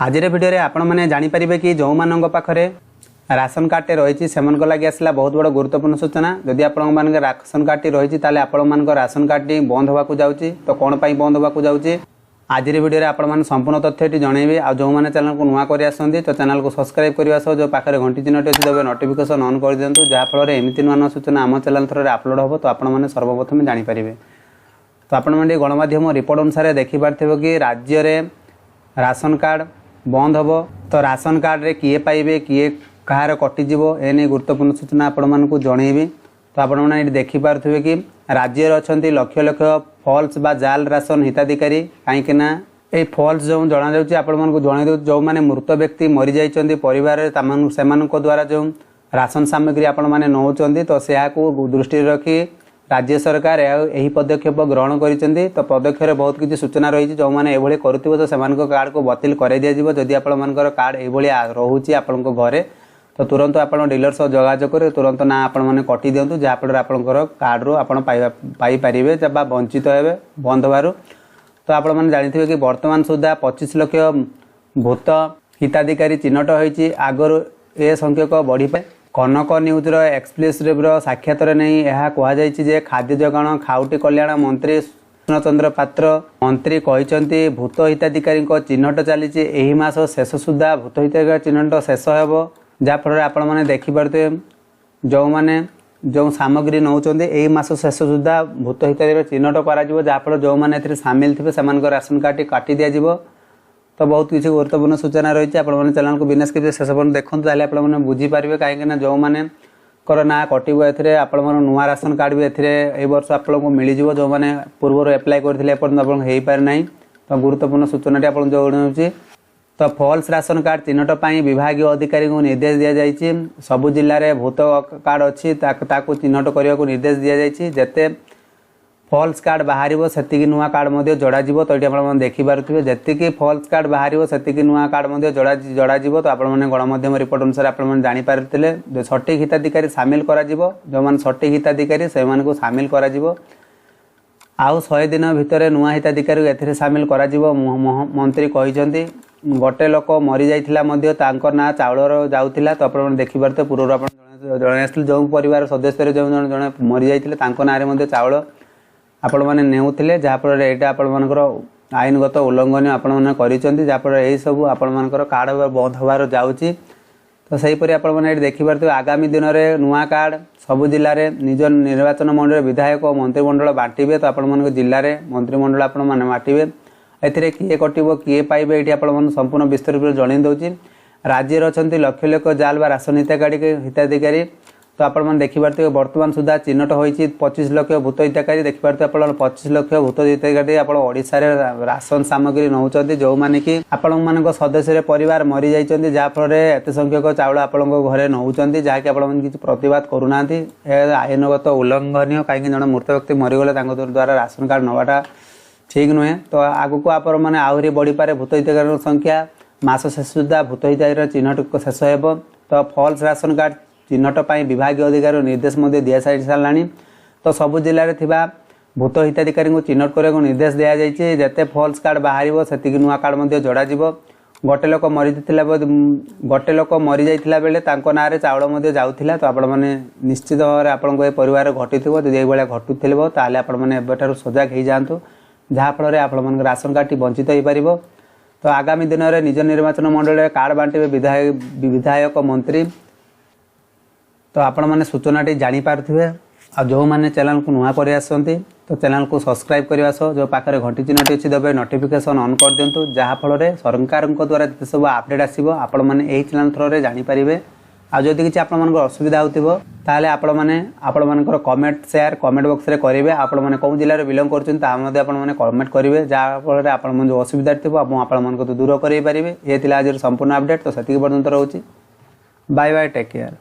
आज भिडियो आपण मैंने जानीपारे कि जो मान पाखे राशन कार्ड रही से लगे आसला बहुत बड़ गुरुत्वपूर्ण सूचना। जदि आपण राशन कार्ड रही आपण राशन कार्ड बंद होगा जाऊँगी तो कौन पर बंद होगा जाऊँगी आज भिडियो आपण संपूर्ण तथ्य जनइबे। आ जो मैंने चैनल को नुआ कर आसती तो चैनल को सब्सक्राइब करने सह जो पाखे घंटी चिन्हटी अच्छी तब नोटिफिकेशन ऑन कर दिंतु जहाँफल एमती नुआ नुआ सूचना आम चैनल थ्रू अपलोड हम तो आपने सर्वप्रथम जानीपारे। तो आपने गणमाध्यम रिपोर्ट अनुसार देखिपारे कि राज्य में राशन कार्ड बंद हम तो राशन कार्ड रे किए पाइबे किए कहार कटिजिव एने गुरुत्वपूर्ण सूचना आपण मानकु जनइबी। तो आपण मैंने देखिपारे कि राज्य अच्छा लक्ष लक्ष फॉल्स बा जाल राशन हिताधिकारी कहीं ये फॉल्स जो जना जन जो मैंने मृत व्यक्ति मरी जाइए परिवार से द्वारा जो राशन सामग्री आपण मैंने नौकरी तो दृष्टि रखी राज्य सरकार यही पदक्षेप ग्रहण करिसेंती। तो पदक्षेप बहुत किसी सूचना रही जो मैंने ये करुथिबो तो सेमानक कार्ड को बातिल कर दिया जदि आपणकर कार्ड ये रोचे आपण घरे तो तुरंत आप डीलर सह जोगाजोग कर तुरंत ना आपण मैंने कटि दिंतु जहाँफल आपंकर कार्ड रू आप पाइपारे वंचित हे बंद होवर। तो आपण मैंने जानी कि वर्तमान सुधा 25 लाख भूत हिताधिकारी चिन्हट होती आगर ए संख्यक बढ़ी पाए। कनक न्यूज्र एक्सक्लूसिव साक्षात नहीं यह कहुई खाद्य जोगाण खाउटी कल्याण मंत्री कृष्णचंद्र पात्र मंत्री कहते भूत हिताधिकारी चिन्हट चली मास शेष सुधा भूत हिताधिकारी चिन्हट शेष हो जहाँफल आपण मैंने देखिपारे जो मैंने जो सामग्री नौकरी यही मास शेष सुधा भूत हिताधिकारी चिन्हट कर जो मैंने सामिल थे से राशन कार्ड काटी दिज्व। तो बहुत किसी गुरुत्वपूर्ण सूचना रही है आपने चैनल को बिना स्किप शेष पर्यटन देखते आपने बुझीपारे कहीं जो मैंने ना कटो ए नुआ राशन कार्ड भी ए वर्ष आपको मिल जाव जो मैंने पूर्व एप्लाय करते हो पारे ना। तो गुरुत्वपूर्ण सूचना आप जनाऊँगी। तो फॉल्स राशन कार्ड चिन्हट विभाग अधिकारी को निर्देश दि जाए सबु जिले में भूत कार्ड अच्छी चिन्हट करने को निर्देश दि जाए जिते फॉल्स कार्ड बाहर से नुआ कार्ड जोड़ा तो ये आप देखिपे जी फॉल्स कार्ड बाहर से नुआ कार्ड जोड़ा तो आपने गणमाध्यम रिपोर्ट अनुसार आपने जानीपारे जो सठिक हिताधिकारी सामिल कर जो मैंने सठिक हिताधिकारी से सामिल कर आउ 100 दिन भितर नुआ हिताधिकारी ए सामिल कर मंत्री कहते गोटे लोक मरी जाता ना चाउल जाऊला तो आप देखिपारे पूर्व आप जन जो परिवार सदस्य जो जन मरी जाते ना चाउल आपण मैंने नेउथिले जहाँफल यहाँ आपर आईनगत उल्लंघन आपने करीपर यही सब आपर कार्ड बंद होबार जाऊँगी। तो सहीपरि आपने देखिपारे आगामी दिन में नुआ कार्ड सबु जिले में निज निर्वाचन मंडल विधायक और मंत्रिमंडल बांटे तो आपण जिले में मंत्रिमंडल आपने बांटे ए किए कटो किए पाइबे ये आप संपूर्ण विस्तार जन दूसरी। राज्य अच्छा लक्ष लक्ष जाल बा राशन हिताधिकारी तो आप देखिपारे वर्तमान सुधा चिन्हट होती 25 लाख भूत हिताधिकारी देखिपारे आप 25 लाख भूत हिताधिकारी आपशा राशन सामग्री नौकरी जो मैंने कि आपण सदस्य परिवार मरी जाइए जहाँफल एत संख्यक चाउल आपण घरे नौकरी जहाँकि आप प्रतिवाद करूना आईनगत उल्लंघनीय कहीं जन मृत व्यक्ति मरीगले द्वारा राशन कार्ड नवाटा ठीक नुहे। तो आगक आप आहरी बढ़ी पारे भूत हिताधिकारी संख्या मास शेष सुधा भूत हिताधिकारी चिन्हट शेष हो। तो फॉल्स राशन कार्ड चिन्हट विभाग अधिकारी निर्देश दि सारा। तो सबु जिले में भूत हिताधिकारी को चिन्हट करने को निर्देश दि जाए जिते फॉल्स कार्ड बाहर से नुआ कार्ड जोड़ा गोटे लोक गोटे लोक मरी जाता बेले ना चाउल जाऊला। तो आपने निश्चित भाव में आपको ये परिवार घटी थो जब ये घटुव ताल आपठार सजग हो जातु जहाँफल आप राशन कार्ड वंचित हो पार। तो आगामी दिन में निज निर्वाचन मंडल कार्ड बांटे विधायक मंत्री तो आपण मैंने सूचना जानीपारे। आ जो मैंने चैनल को नुआ कर आसती तो चैनल को सब्सक्राइब करने सह जो पाखे घंटी चिन्हटी अच्छी तब नोटिफिकेशन ऑन कर दिंतु जहाँफल सरकार द्वारा जिते सब अपडेट आसो आपण मैंने यही चैनल थ्रू जानीपारे। आज किसी आप असुविधा होताल आपंकर कमेंट शेयर कमेंट बॉक्स में करेंगे आपने कौन जिले बिलंग कर कमेंट करेंगे जहाँफल आप जो असुविधा थी आप दूर करें। ये आज संपूर्ण अपडेट तो से पर्यंत रोचे बाय बाय टेक केयर।